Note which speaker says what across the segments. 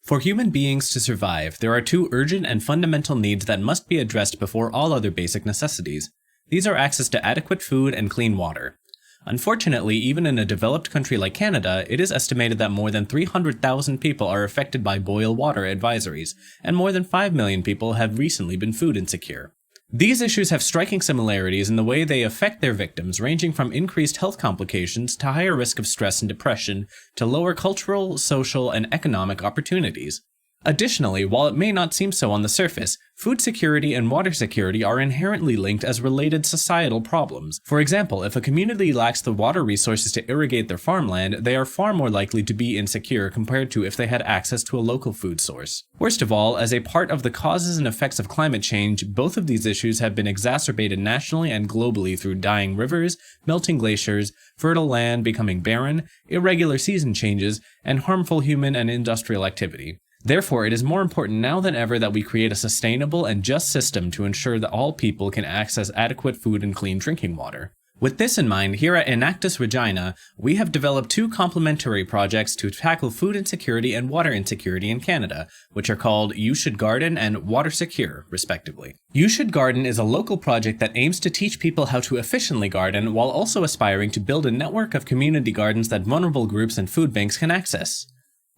Speaker 1: For human beings to survive, there are two urgent and fundamental needs that must be addressed before all other basic necessities. These are access to adequate food and clean water. Unfortunately, even in a developed country like Canada, it is estimated that more than 300,000 people are affected by boil water advisories, and more than 5 million people have recently been food insecure. These issues have striking similarities in the way they affect their victims, ranging from increased health complications to higher risk of stress and depression, to lower cultural, social, and economic opportunities. Additionally, while it may not seem so on the surface, food security and water security are inherently linked as related societal problems. For example, if a community lacks the water resources to irrigate their farmland, they are far more likely to be insecure compared to if they had access to a local food source. Worst of all, as a part of the causes and effects of climate change, both of these issues have been exacerbated nationally and globally through dying rivers, melting glaciers, fertile land becoming barren, irregular season changes, and harmful human and industrial activity. Therefore, it is more important now than ever that we create a sustainable and just system to ensure that all people can access adequate food and clean drinking water. With this in mind, here at Enactus Regina, we have developed two complementary projects to tackle food insecurity and water insecurity in Canada, which are called You Should Garden and Water Secure, respectively. You Should Garden is a local project that aims to teach people how to efficiently garden while also aspiring to build a network of community gardens that vulnerable groups and food banks can access.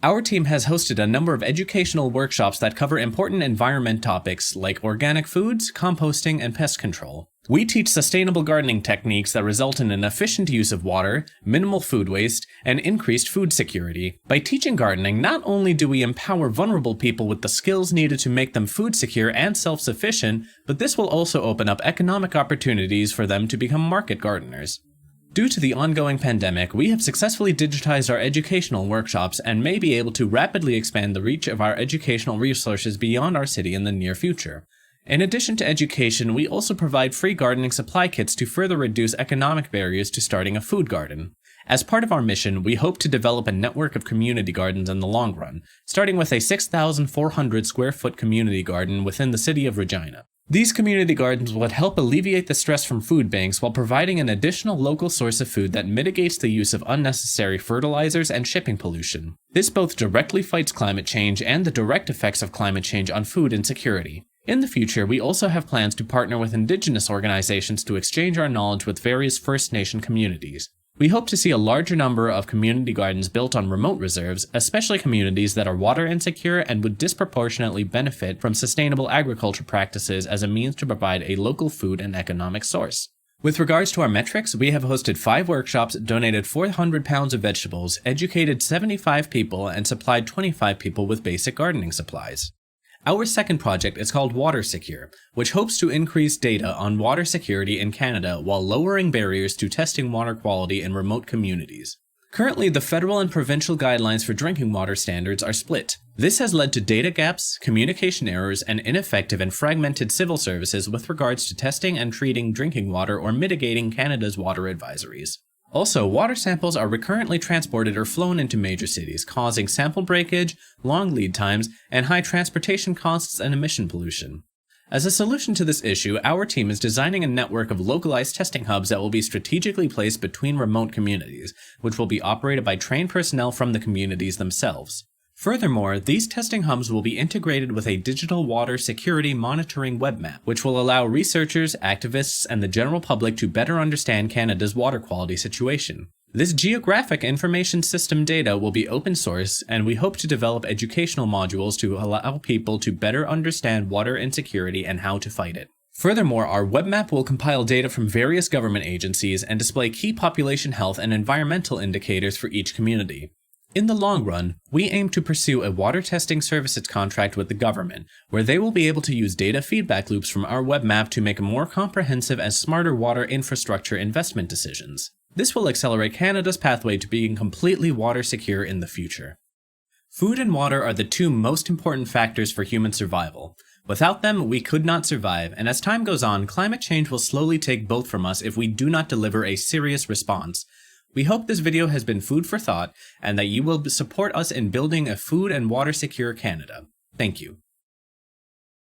Speaker 1: Our team has hosted a number of educational workshops that cover important environment topics like organic foods, composting, and pest control. We teach sustainable gardening techniques that result in an efficient use of water, minimal food waste, and increased food security. By teaching gardening, not only do we empower vulnerable people with the skills needed to make them food secure and self-sufficient, but this will also open up economic opportunities for them to become market gardeners. Due to the ongoing pandemic, we have successfully digitized our educational workshops and may be able to rapidly expand the reach of our educational resources beyond our city in the near future. In addition to education, we also provide free gardening supply kits to further reduce economic barriers to starting a food garden. As part of our mission, we hope to develop a network of community gardens in the long run, starting with a 6,400 square foot community garden within the city of Regina. These community gardens would help alleviate the stress from food banks while providing an additional local source of food that mitigates the use of unnecessary fertilizers and shipping pollution. This both directly fights climate change and the direct effects of climate change on food insecurity. In the future, we also have plans to partner with Indigenous organizations to exchange our knowledge with various First Nation communities. We hope to see a larger number of community gardens built on remote reserves, especially communities that are water insecure and would disproportionately benefit from sustainable agriculture practices as a means to provide a local food and economic source. With regards to our metrics, we have hosted 5 workshops, donated 400 pounds of vegetables, educated 75 people, and supplied 25 people with basic gardening supplies. Our second project is called Water Secure, which hopes to increase data on water security in Canada while lowering barriers to testing water quality in remote communities. Currently, the federal and provincial guidelines for drinking water standards are split. This has led to data gaps, communication errors, and ineffective and fragmented civil services with regards to testing and treating drinking water or mitigating Canada's water advisories. Also, water samples are recurrently transported or flown into major cities, causing sample breakage, long lead times, and high transportation costs and emission pollution. As a solution to this issue, our team is designing a network of localized testing hubs that will be strategically placed between remote communities, which will be operated by trained personnel from the communities themselves. Furthermore, these testing hubs will be integrated with a digital water security monitoring web map, which will allow researchers, activists, and the general public to better understand Canada's water quality situation. This geographic information system data will be open source, and we hope to develop educational modules to allow people to better understand water insecurity and how to fight it. Furthermore, our web map will compile data from various government agencies and display key population health and environmental indicators for each community. In the long run, we aim to pursue a water testing services contract with the government, where they will be able to use data feedback loops from our web map to make more comprehensive and smarter water infrastructure investment decisions. This will accelerate Canada's pathway to being completely water secure in the future. Food and water are the two most important factors for human survival. Without them, we could not survive, and as time goes on, climate change will slowly take both from us if we do not deliver a serious response. We hope this video has been food for thought, and that you will support us in building a food and water secure Canada. Thank you.